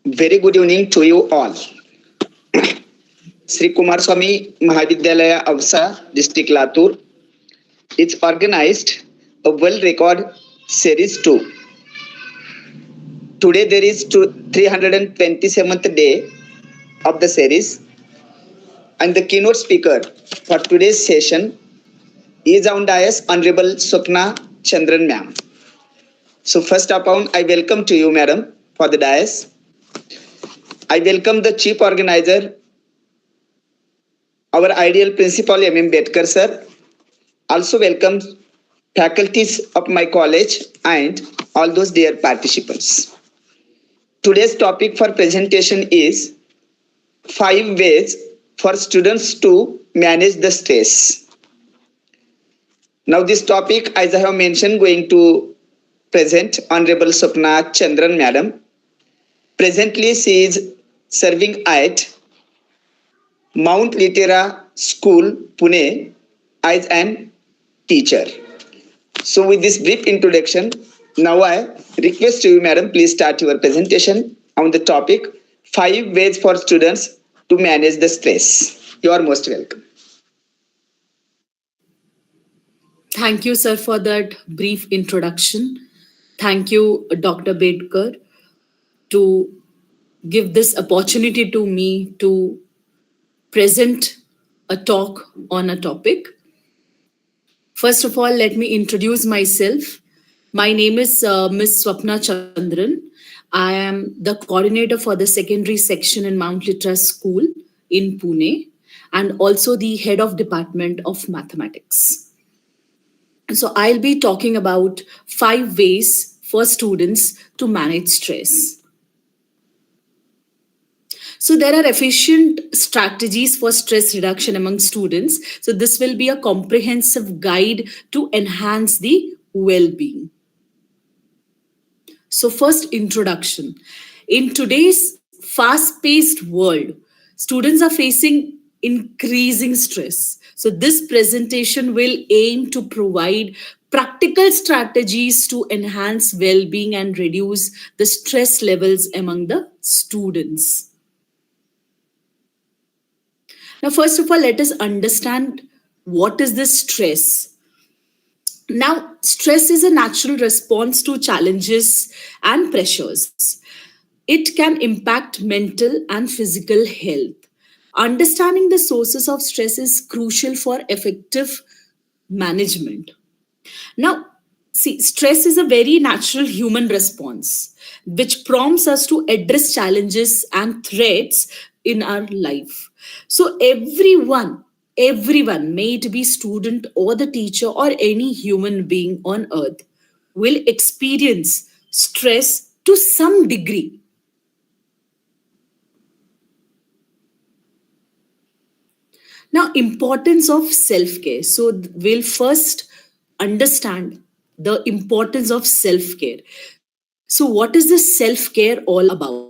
Very good evening to you all. Shri Kumarswami Mahavidyalaya Ausa, District Latur, it's organized a world record series 2. Today there is 327th day of the series, and the keynote speaker for today's session is on dais Honorable Swapna Chandran ma'am. So first of all, I welcome to you madam for the dais. I welcome the chief organizer, our ideal principal M.M. Bedkar sir. Also welcome faculties of my college and all those dear participants. Today's topic for presentation is 5 ways for students to manage the stress. Now this topic, as I have mentioned, going to present Honorable Swapna Chandran madam. Presently she is serving at Mount Litera School, Pune as an teacher. So with this brief introduction, now I request you, madam, please start your presentation on the topic 5 ways for students to manage the stress. You are most welcome. Thank you, sir, for that brief introduction. Thank you, Dr. Bedkar, to give this opportunity to me to present a talk on a topic. First of all, let me introduce myself. My name is Ms. Swapna Chandran. I am the coordinator for the secondary section in Mount Litera School in Pune and also the head of department of mathematics. So I'll be talking about 5 ways for students to manage stress. So there are efficient strategies for stress reduction among students. So this will be a comprehensive guide to enhance the well-being. So first, introduction. In today's fast-paced world, students are facing increasing stress. So this presentation will aim to provide practical strategies to enhance well-being and reduce the stress levels among the students. Now, first of all, let us understand what is this stress. Now, stress is a natural response to challenges and pressures. It can impact mental and physical health. Understanding the sources of stress is crucial for effective management. Now, see, stress is a very natural human response which prompts us to address challenges and threats in our life. So everyone, may it be student or the teacher or any human being on earth, will experience stress to some degree. Now, importance of self-care. So we'll first understand the importance of self-care. So what is this self-care all about?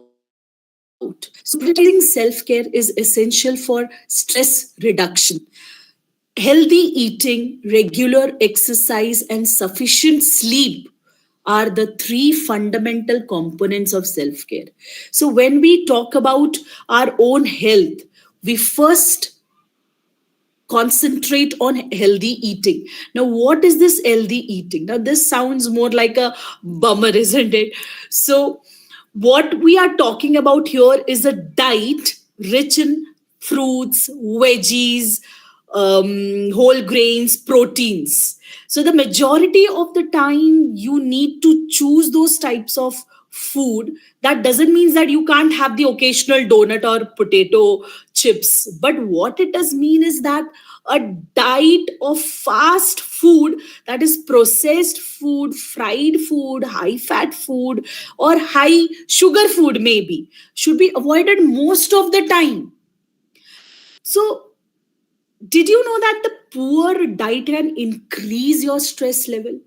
So prioritizing self-care is essential for stress reduction. Healthy eating, regular exercise, and sufficient sleep are the 3 fundamental components of self-care. So when we talk about our own health, we first concentrate on healthy eating. Now, what is this healthy eating? Now, this sounds more like a bummer, isn't it? So, what we are talking about here is a diet rich in fruits, veggies, whole grains, proteins. So, the majority of the time, you need to choose those types of food. That doesn't mean that you can't have the occasional donut or potato chips. But what it does mean is that a diet of fast food, that is processed food, fried food, high fat food, or high sugar food maybe, should be avoided most of the time. So, did you know that the poor diet can increase your stress level?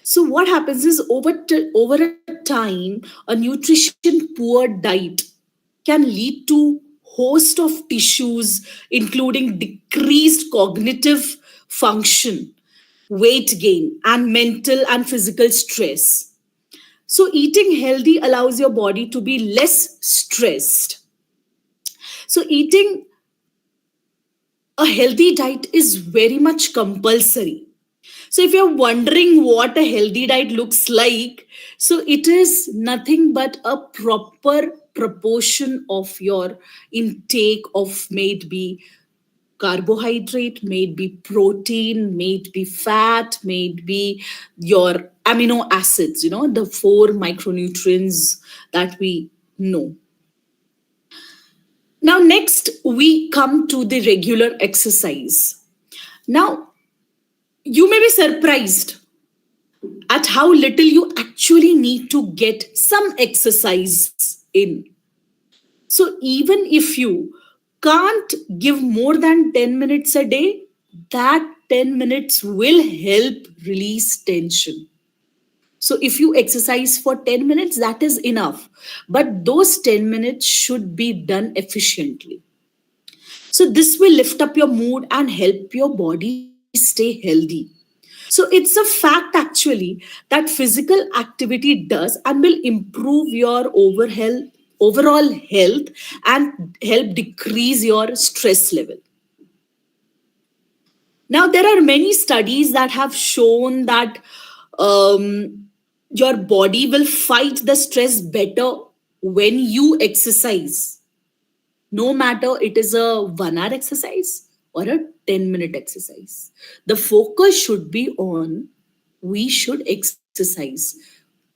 So what happens is over a time, a nutrition poor diet can lead to host of issues, including decreased cognitive function, weight gain, and mental and physical stress. So eating healthy allows your body to be less stressed. So eating a healthy diet is very much compulsory. So if you're wondering what a healthy diet looks like, so it is nothing but a proper proportion of your intake of, may it be carbohydrate, may it be protein, may it be fat, may it be your amino acids, the four micronutrients that we know. Now, next, we come to the regular exercise. Now, you may be surprised at how little you actually need to get some exercise in. So, even if you can't give more than 10 minutes a day, that 10 minutes will help release tension. So, if you exercise for 10 minutes, that is enough. But those 10 minutes should be done efficiently. So, this will lift up your mood and help your body stay healthy. So, it's a fact actually that physical activity does and will improve your overall health and help decrease your stress level. Now, there are many studies that have shown that your body will fight the stress better when you exercise, no matter it is a 1 hour exercise or a 10-minute exercise. The focus should be on we should exercise,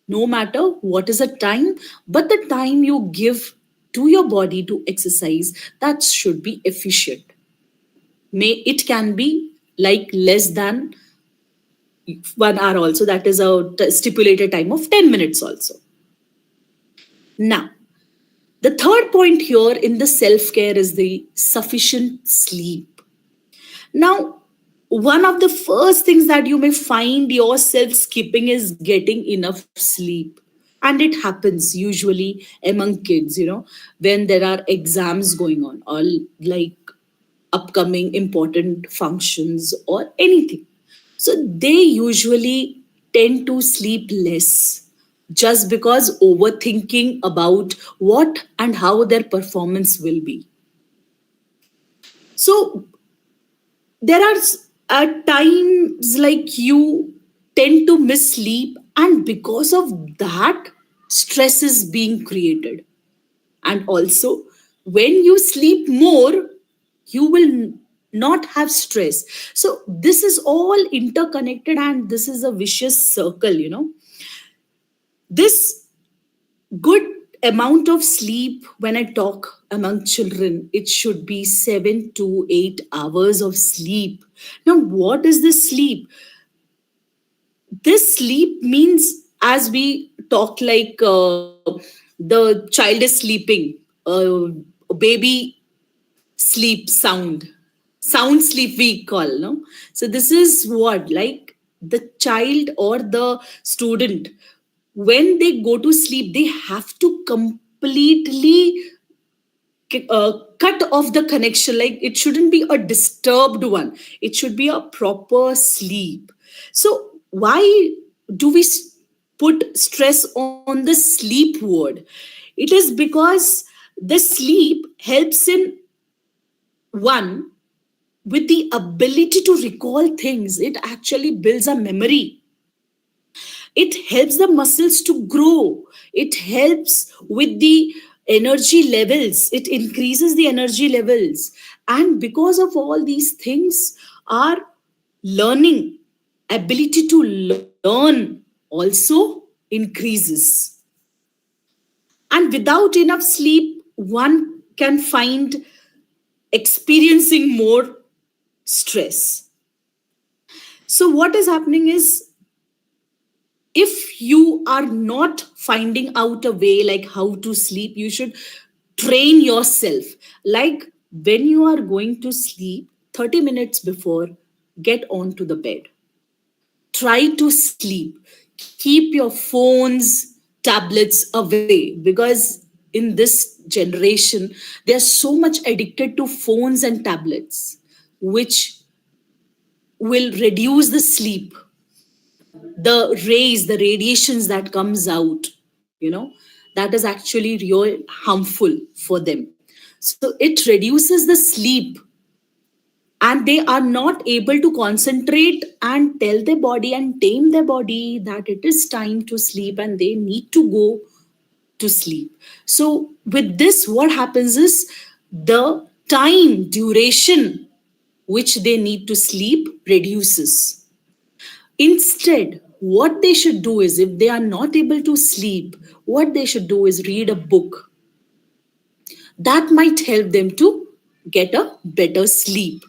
no matter what is the time, but the time you give to your body to exercise, that should be efficient. It can be like less than 1 hour also, that is a stipulated time of 10 minutes also. Now, the third point here in the self care is the sufficient sleep. Now, one of the first things that you may find yourself skipping is getting enough sleep. And it happens usually among kids, when there are exams going on or like upcoming important functions or anything. So they usually tend to sleep less just because overthinking about what and how their performance will be. So there are at times like you tend to miss sleep, and because of that, stress is being created. And also, when you sleep more, you will not have stress. So this is all interconnected, and this is a vicious circle. This good amount of sleep, when I talk among children, it should be 7 to 8 hours of sleep. Now, what is this sleep? This sleep means, as we talk like the child is sleeping, baby sleep sound sleep we call, no? So this is what, like, the child or the student, when they go to sleep, they have to completely cut off the connection. Like, it shouldn't be a disturbed one, it should be a proper sleep. So why do we put stress on the sleep word? It is because the sleep helps in, one, with the ability to recall things. It actually builds a memory. It helps the muscles to grow. It helps with the energy levels. It increases the energy levels. And because of all these things, our learning ability to learn also increases. And without enough sleep, one can find experiencing more stress. So, what is happening is, if you are not finding out a way like how to sleep, you should train yourself. Like, when you are going to sleep, 30 minutes before, get onto the bed. Try to sleep. Keep your phones, tablets away, because in this generation, they are so much addicted to phones and tablets, which will reduce the sleep. the rays, the radiations that comes out, you know, that is actually real harmful for them. So it reduces the sleep, and they are not able to concentrate and tell their body and tame their body that it is time to sleep and they need to go to sleep. So with this, what happens is the time duration which they need to sleep reduces. Instead, what they should do is, if they are not able to sleep, what they should do is read a book. That might help them to get a better sleep.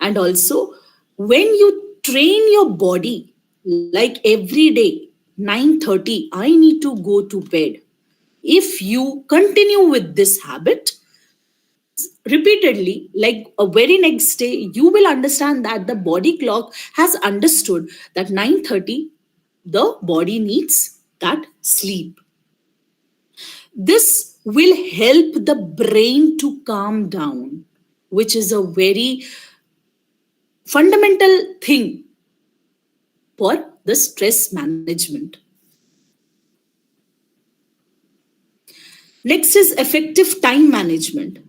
And also, when you train your body, like every day, 9:30, I need to go to bed. If you continue with this habit repeatedly, like a very next day, you will understand that the body clock has understood that 9:30, the body needs that sleep. This will help the brain to calm down, which is a very fundamental thing for the stress management. Next is effective time management.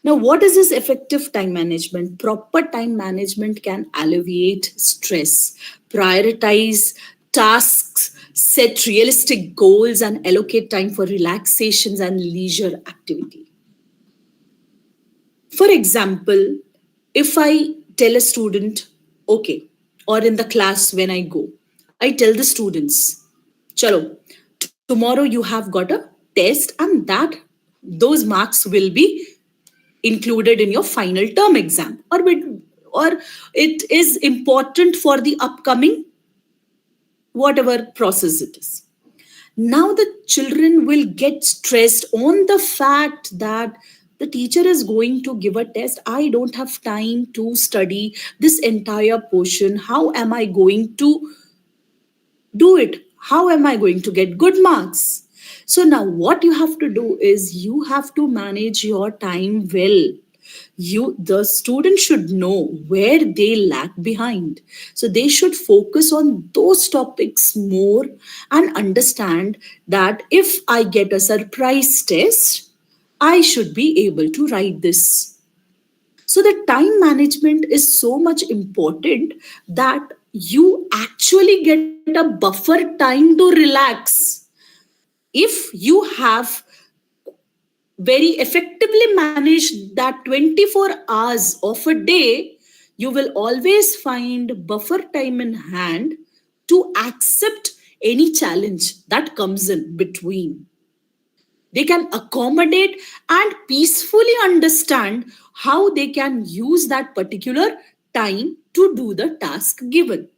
Now, what is this effective time management? Proper time management can alleviate stress, prioritize tasks, set realistic goals, and allocate time for relaxations and leisure activity. For example, if I tell a student, okay, or in the class when I go, I tell the students, chalo, tomorrow you have got a test, and that those marks will be included in your final term exam, or it is important for the upcoming whatever process it is. Now the children will get stressed on the fact that the teacher is going to give a test. I don't have time to study this entire portion. How am I going to do it? How am I going to get good marks? So now what you have to do is you have to manage your time well. The student should know where they lag behind, so they should focus on those topics more and understand that if I get a surprise test, I should be able to write this. So the time management is so much important that you actually get a buffer time to relax. If you have very effectively managed that 24 hours of a day, you will always find buffer time in hand to accept any challenge that comes in between. They can accommodate and peacefully understand how they can use that particular time to do the task given.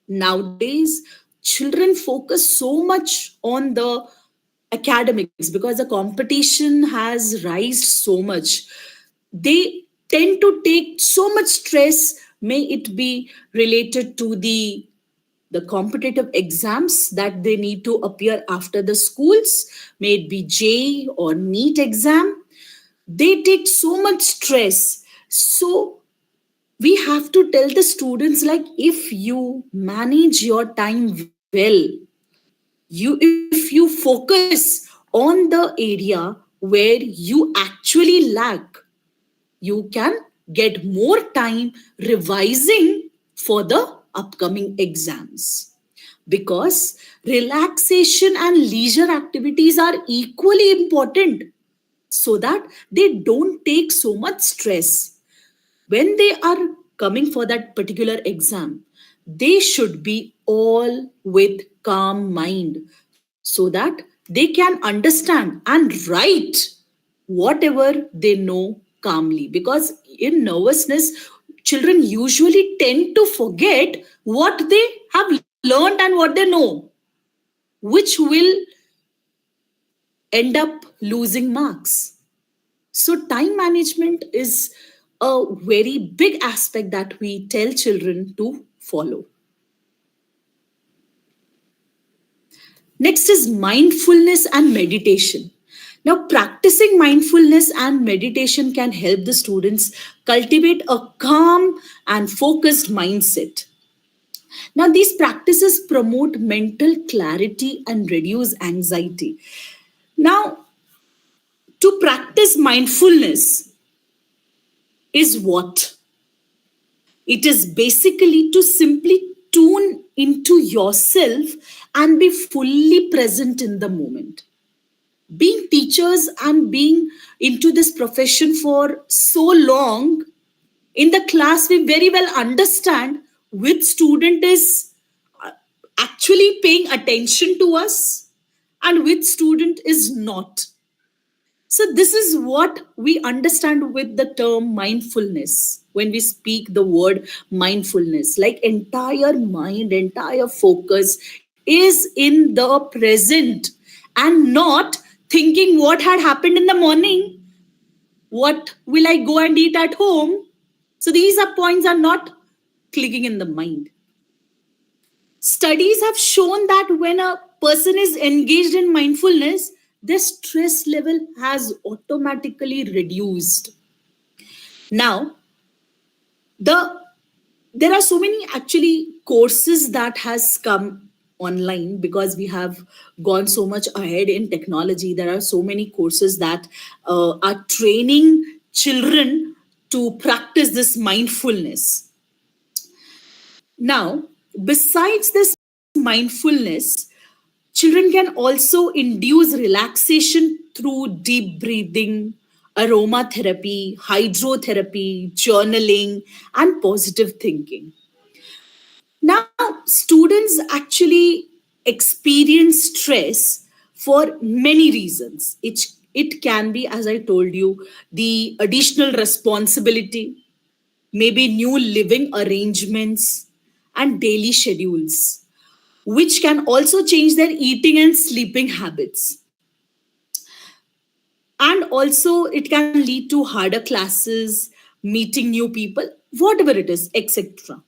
Nowadays, children focus so much on the academics because the competition has raised so much. They tend to take so much stress, may it be related to the competitive exams that they need to appear after the schools, may it be J or NEET exam. They take so much stress. So we have to tell the students, like, if you manage your time well, if you focus on the area where you actually lack, you can get more time revising for the upcoming exams, because relaxation and leisure activities are equally important so that they don't take so much stress. When they are coming for that particular exam, they should be all with calm mind so that they can understand and write whatever they know calmly. Because in nervousness, children usually tend to forget what they have learned and what they know, which will end up losing marks. So, time management is a very big aspect that we tell children to follow. Next is mindfulness and meditation. Now, practicing mindfulness and meditation can help the students cultivate a calm and focused mindset. Now, these practices promote mental clarity and reduce anxiety. Now, to practice mindfulness is what? It is basically to simply tune into yourself and be fully present in the moment. Being teachers and being into this profession for so long, in the class, we very well understand which student is actually paying attention to us and which student is not. So, this is what we understand with the term mindfulness when we speak the word mindfulness. Like, entire mind, entire focus is in the present and not thinking what had happened in the morning, what will I go and eat at home. So, these are points are not clicking in the mind. Studies have shown that when a person is engaged in mindfulness, their stress level has automatically reduced. Now, the there are so many actually courses that has come online because we have gone so much ahead in technology. There are so many courses that are training children to practice this mindfulness. Now, besides this mindfulness, children can also induce relaxation through deep breathing, aromatherapy, hydrotherapy, journaling, and positive thinking. Now, students actually experience stress for many reasons. It can be, as I told you, the additional responsibility, maybe new living arrangements, and daily schedules, which can also change their eating and sleeping habits. And also, it can lead to harder classes, meeting new people, whatever it is, etc.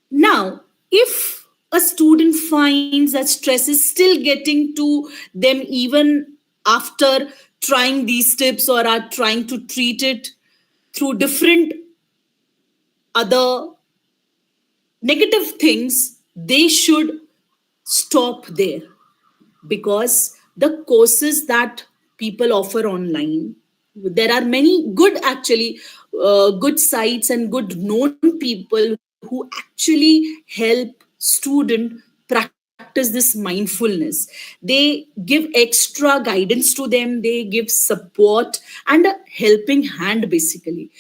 Now, if a student finds that stress is still getting to them even after trying these tips or are trying to treat it through different other negative things, they should stop there, because the courses that people offer online, there are many good actually good sites and good known people who actually help student practice this mindfulness. They give extra guidance to them, they give support and a helping hand basically.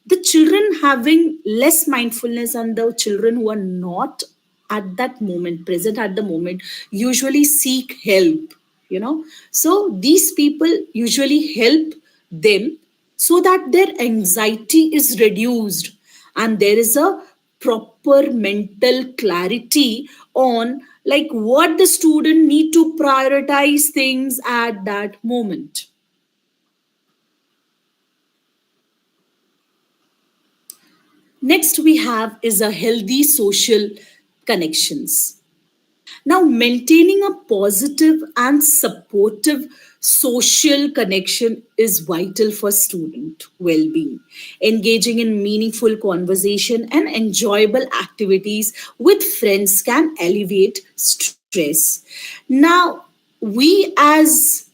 The children having less mindfulness and the children who are not at that moment present at the moment usually seek help, you know. So these people usually help them so that their anxiety is reduced and there is a proper mental clarity on like what the student need to prioritize things at that moment. Next we have is a healthy social connections. Now, maintaining a positive and supportive social connection is vital for student well-being. Engaging in meaningful conversation and enjoyable activities with friends can alleviate stress. Now, we as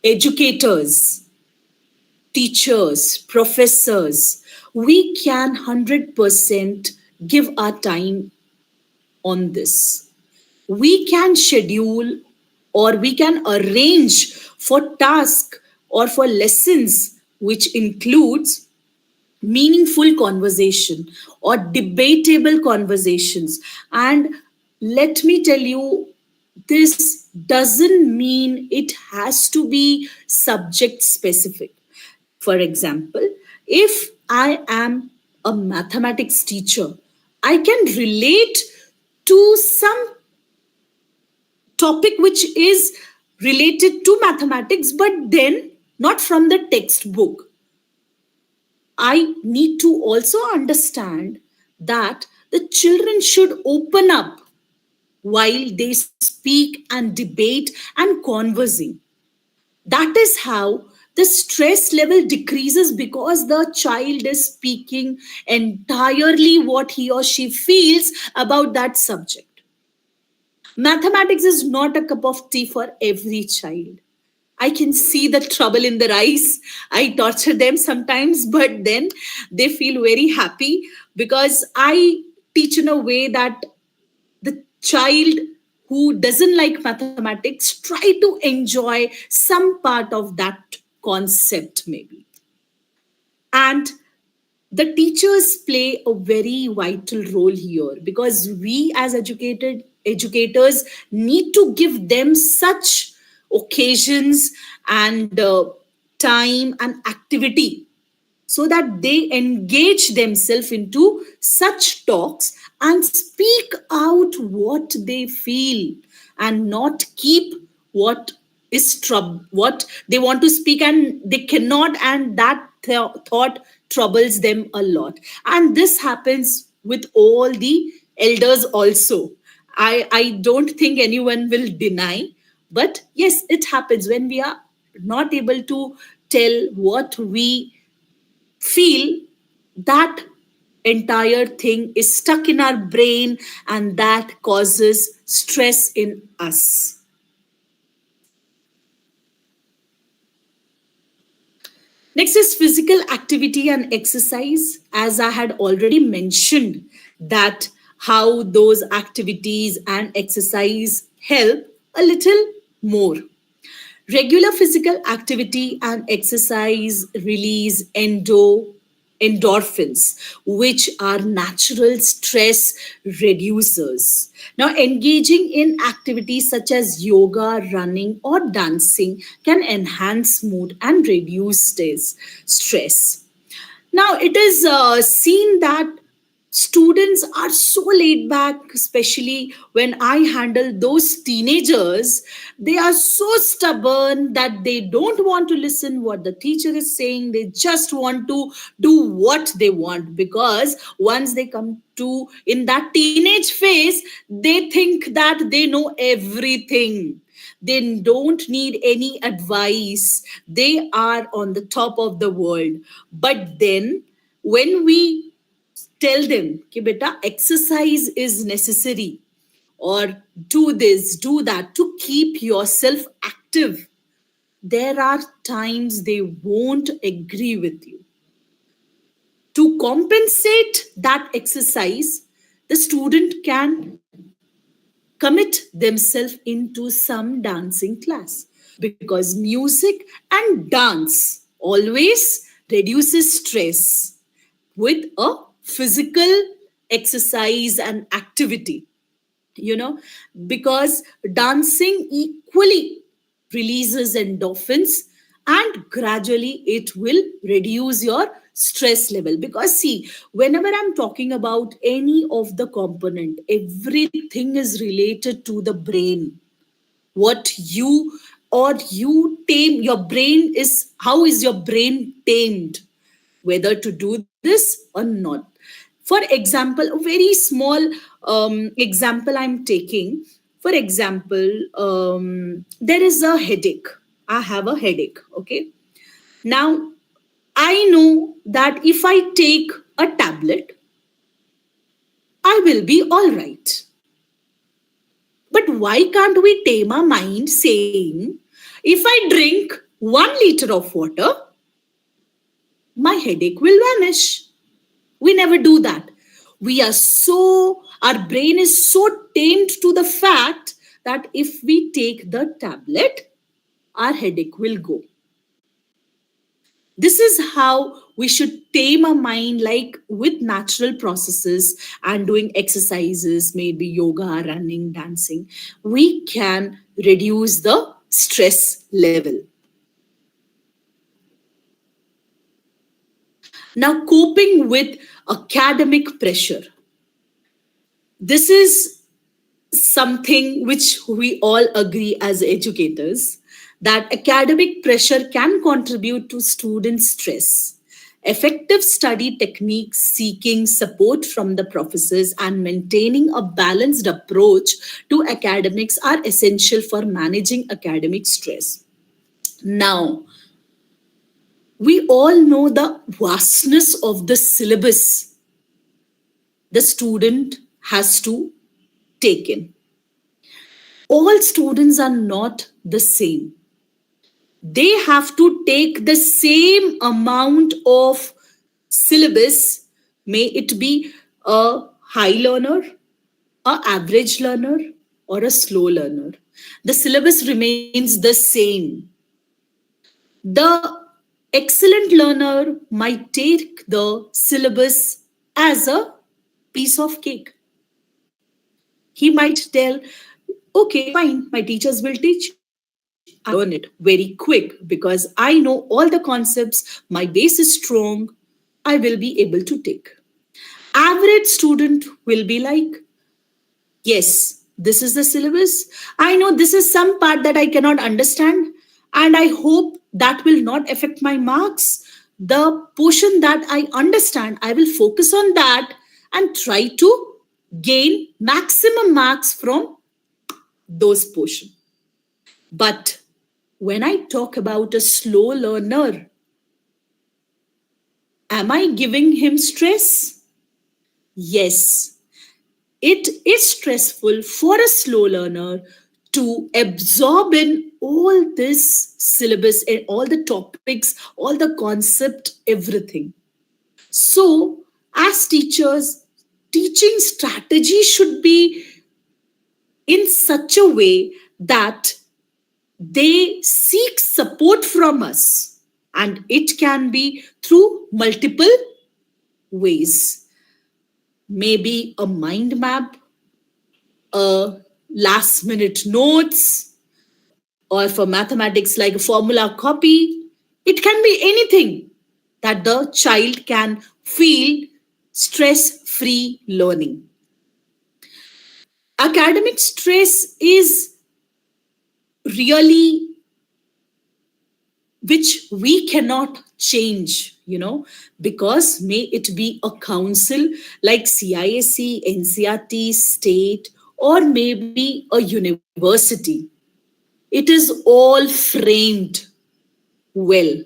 educators, teachers, professors, we can 100% give our time on this. We can schedule or we can arrange for tasks or for lessons which includes meaningful conversation or debatable conversations. And let me tell you, this doesn't mean it has to be subject specific. For example, if I am a mathematics teacher, I can relate to some topic which is related to mathematics, but then not from the textbook. I need to also understand that the children should open up while they speak and debate and conversing. That is how The stress level decreases because the child is speaking entirely what he or she feels about that subject. Mathematics is not a cup of tea for every child. I can see the trouble in their eyes. I torture them sometimes, but then they feel very happy because I teach in a way that the child who doesn't like mathematics try to enjoy some part of that concept, maybe. And the teachers play a very vital role here because we as educated educators need to give them such occasions and time and activity so that they engage themselves into such talks and speak out what they feel and not keep what is trouble what they want to speak and they cannot, and that thought troubles them a lot. And this happens with all the elders also. I don't think anyone will deny, but yes, it happens when we are not able to tell what we feel. That entire thing is stuck in our brain and that causes stress in us. Next is physical activity and exercise. As I had already mentioned, that how those activities and exercise help a little more. Regular physical activity and exercise release endorphins, which are natural stress reducers. Now, engaging in activities such as yoga, running, or dancing can enhance mood and reduce stress. Now, it is seen that students are so laid back, especially when I handle those teenagers. They are so stubborn that they don't want to listen what the teacher is saying. They just want to do what they want, because once they come to in that teenage phase, they think that they know everything. They don't need any advice. They are on the top of the world. But then, when we tell them कि beta exercise is necessary, or do this, do that to keep yourself active, there are times they won't agree with you. To compensate that exercise, the student can commit themselves into some dancing class, because music and dance always reduces stress with a physical exercise and activity, you know, because dancing equally releases endorphins, and gradually it will reduce your stress level. Because see, whenever I'm talking about any of the component, everything is related to the brain. What you, or you tame your brain is, how is your brain tamed, whether to do this or not. For example, a very small example I'm taking. For example, there is a headache. I have a headache. Okay. Now, I know that if I take a tablet, I will be all right. But why can't we tame our mind saying, if I drink 1 liter of water, my headache will vanish? We never do that. Our brain is so tamed to the fact that if we take the tablet, our headache will go. This is how we should tame our mind, like with natural processes and doing exercises, maybe yoga, running, dancing. We can reduce the stress level. Now, coping with academic pressure. This is something which we all agree as educators, that academic pressure can contribute to student stress. Effective study techniques, seeking support from the professors, and maintaining a balanced approach to academics are essential for managing academic stress. Now, We all know the vastness of the syllabus the student has to take in. All students are not the same. They have to take the same amount of syllabus, may it be a high learner, a average learner, or a slow learner. The syllabus remains the same. The excellent learner might take the syllabus as a piece of cake. He might tell, okay, fine, my teachers will teach. I will learn it very quick because I know all the concepts, my base is strong, I will be able to take. Average student will be like, yes, this is the syllabus. I know this is some part that I cannot understand, and I hope that will not affect my marks. The portion that I understand, I will focus on that and try to gain maximum marks from those portions. But when I talk about a slow learner, am I giving him stress? Yes, it is stressful for a slow learner to absorb in all this syllabus and all the topics, all the concept, everything. So, as teachers, teaching strategy should be in such a way that they seek support from us, and it can be through multiple ways. Maybe a mind map, a last minute notes, or for mathematics like a formula copy. It can be anything that the child can feel stress free learning. Academic stress is really which we cannot change, because may it be a council like CISC, NCRT, state, or maybe a university. It is all framed well.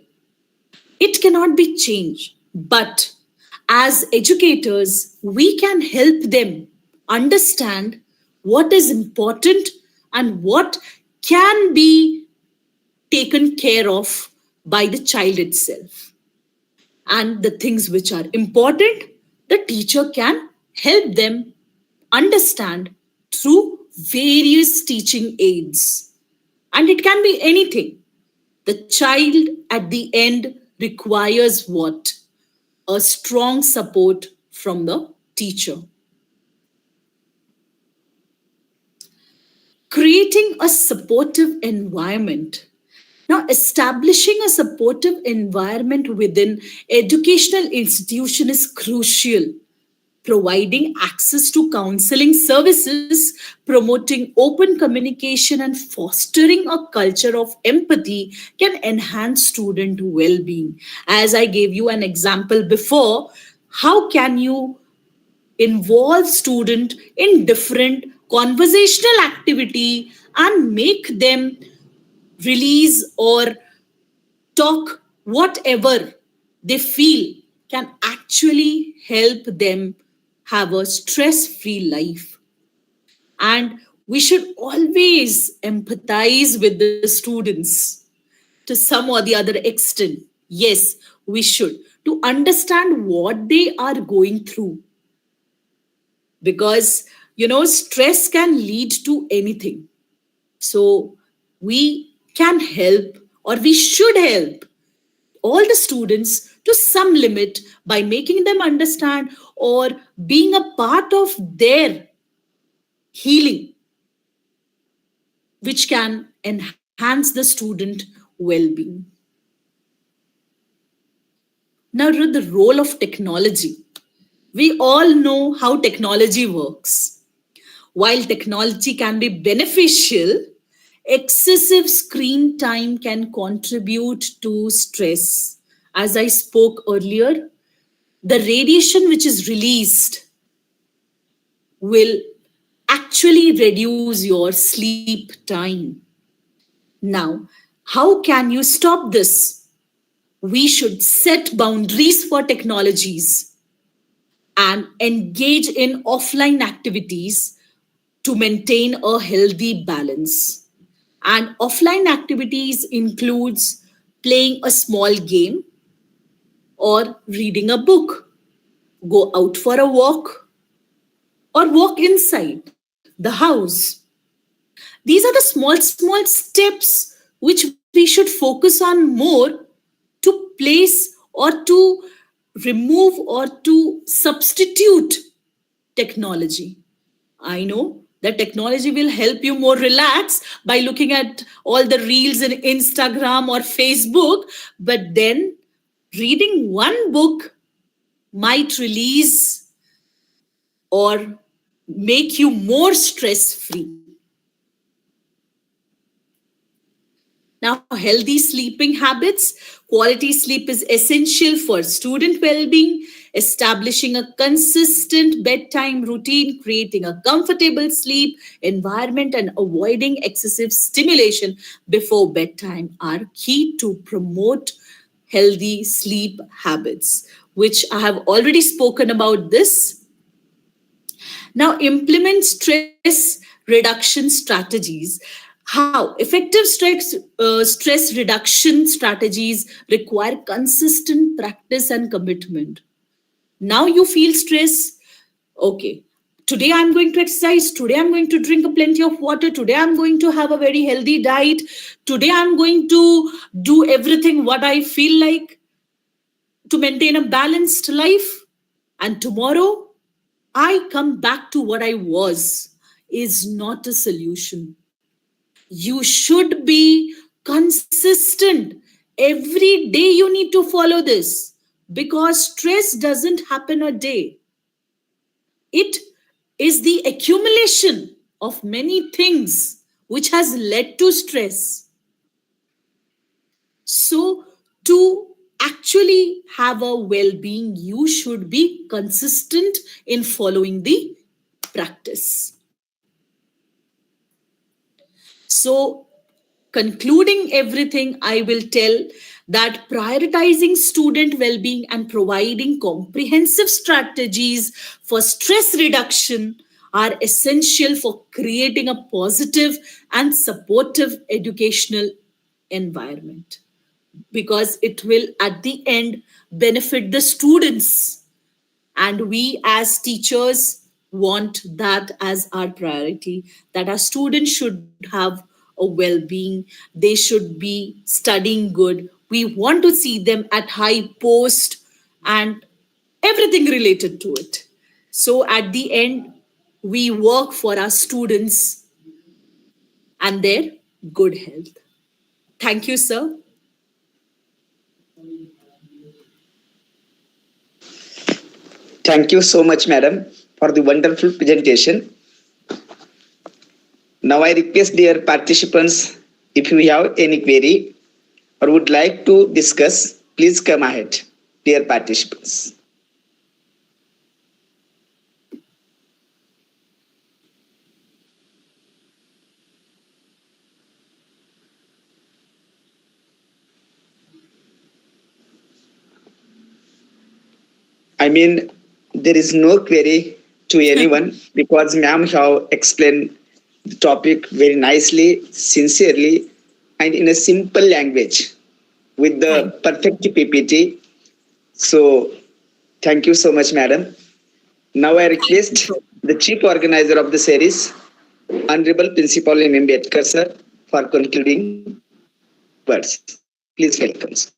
It cannot be changed. But as educators, we can help them understand what is important and what can be taken care of by the child itself. And the things which are important, the teacher can help them understand through various teaching aids. And it can be anything. The child at the end requires what? A strong support from the teacher. Creating a supportive environment. Now, establishing a supportive environment within educational institution is crucial. Providing access to counseling services, promoting open communication, and fostering a culture of empathy can enhance student well-being. As I gave you an example before, how can you involve student in different conversational activity and make them release or talk whatever they feel can actually help them have a stress free life. And we should always empathize with the students to some or the other extent. Yes, we should, to understand what they are going through. Because, stress can lead to anything. So we can help, or we should help all the students to some limit by making them understand or being a part of their healing, which can enhance the student well-being. Now, the role of technology. We all know how technology works. While technology can be beneficial, excessive screen time can contribute to stress. As I spoke earlier, the radiation which is released will actually reduce your sleep time. Now, how can you stop this? We should set boundaries for technologies and engage in offline activities to maintain a healthy balance. And offline activities includes playing a small game or reading a book, go out for a walk or walk inside the house. These are the small steps which we should focus on more to place or to remove or to substitute technology. I know that technology will help you more relax by looking at all the reels in Instagram or Facebook, but then reading one book might release or make you more stress free. Now, healthy sleeping habits. Quality sleep is essential for student well being. Establishing a consistent bedtime routine, creating a comfortable sleep environment, and avoiding excessive stimulation before bedtime are key to promote healthy sleep habits, which I have already spoken about this. Now, implement stress reduction strategies. How? Effective stress reduction strategies require consistent practice and commitment. Now you feel stress. Okay. Today I'm going to exercise. Today I'm going to drink a plenty of water. Today I'm going to have a very healthy diet. Today I'm going to do everything what I feel like to maintain a balanced life. And tomorrow I come back to what I was is not a solution. You should be consistent. Every day you need to follow this because stress doesn't happen a day. It is the accumulation of many things which has led to stress. So, to actually have a well being, you should be consistent in following the practice. So, concluding everything, I will tell that prioritizing student well being and providing comprehensive strategies for stress reduction are essential for creating a positive and supportive educational environment because it will at the end benefit the students, and we as teachers want that as our priority, that our students should have a well-being, they should be studying good, we want to see them at high post and everything related to it. So at the end we work for our students and their good health. Thank you, sir. Thank you so much, madam, for the wonderful presentation. Now I request dear participants, if you have any query or would like to discuss, please come ahead, dear participants. I mean, there is no query to anyone because ma'am have explained the topic very nicely, sincerely, and in a simple language with the Thank perfect PPT. So, thank you so much, madam. Now I you request so the chief organizer of the series, Honorable Principal M. Ambedkar sir, for concluding words. Please welcome. Sir.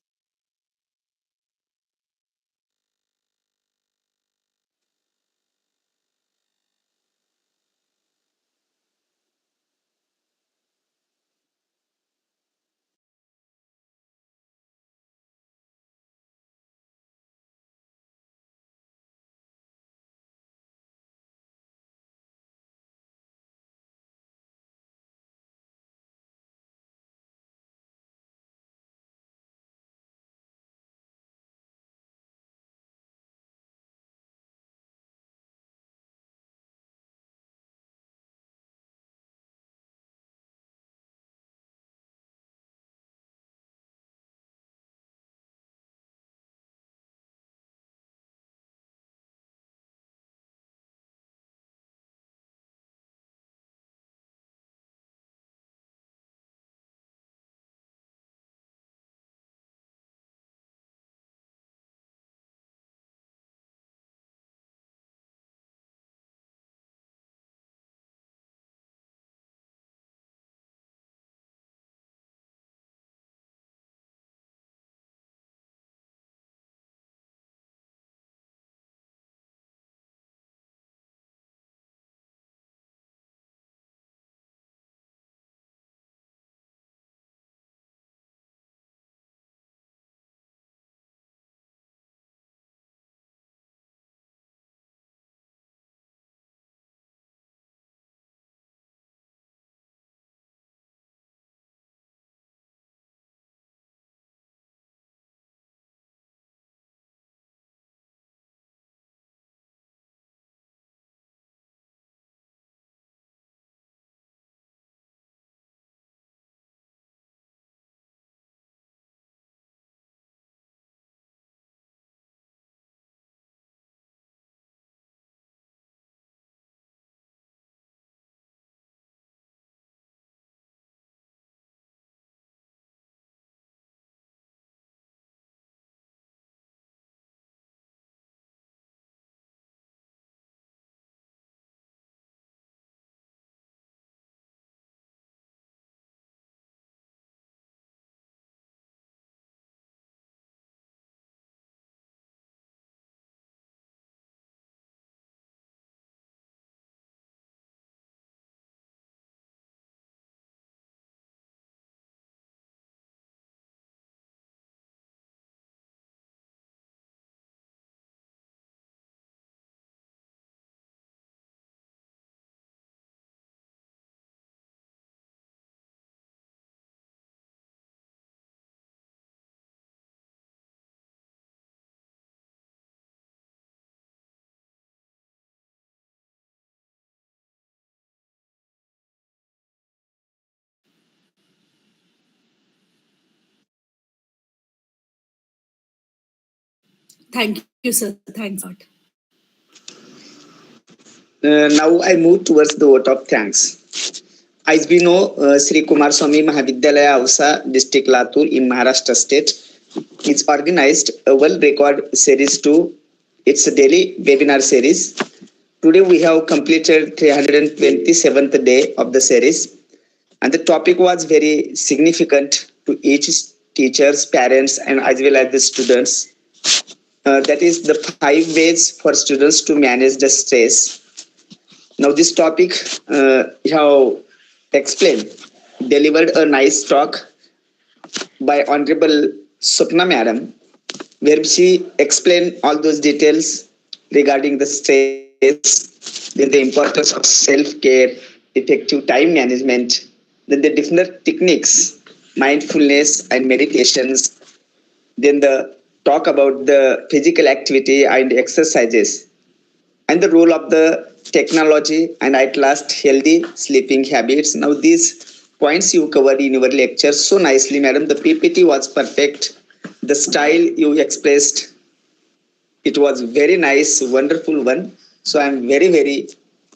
Thank you, sir. Thanks a lot. Now I move towards the vote of thanks. As we know, Shri Kumarswami Mahavidyalaya Ausa, District Latur in Maharashtra State, is organized a world record series to its daily webinar series. Today we have completed 327th day of the series, and the topic was very significant to each teachers, parents, and as well as the students. That is the 5 ways for students to manage the stress. Now, this topic you have explained, delivered a nice talk by Honorable Swapna Madam, where she explained all those details regarding the stress, then the importance of self-care, effective time management, then the different techniques, mindfulness and meditations, then the talk about the physical activity and exercises, and the role of the technology, and at last healthy sleeping habits. Now these points you covered in your lecture so nicely, madam. The PPT was perfect. The style you expressed, it was very nice, wonderful one. So I'm very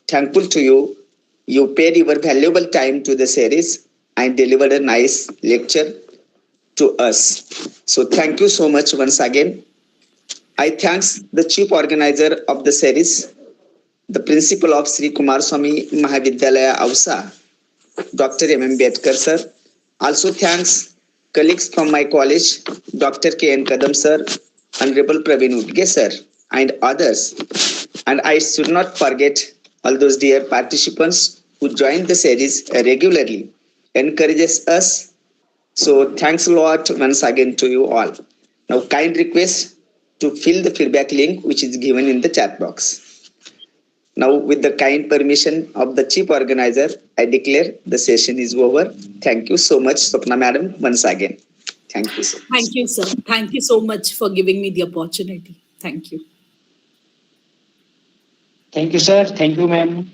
thankful to you. You paid your valuable time to the series and delivered a nice lecture to us. So thank you so much once again. I thanks the chief organizer of the series, the principal of Shri Kumarswami Mahavidyalaya Ausa, Dr. M. Bedkar sir. Also thanks colleagues from my college, Dr. K. N. Kadam sir, Honorable Praveen Udge sir, and others. And I should not forget all those dear participants who join the series regularly, encourages us. So thanks a lot once again to you all. Now kind request to fill the feedback link which is given in the chat box. Now, with the kind permission of the chief organizer, I declare the session is over. Thank you so much, Swapna Madam, once again. Thank you so much. Thank you, sir. Thank you so much for giving me the opportunity. Thank you. Thank you, sir. Thank you, ma'am.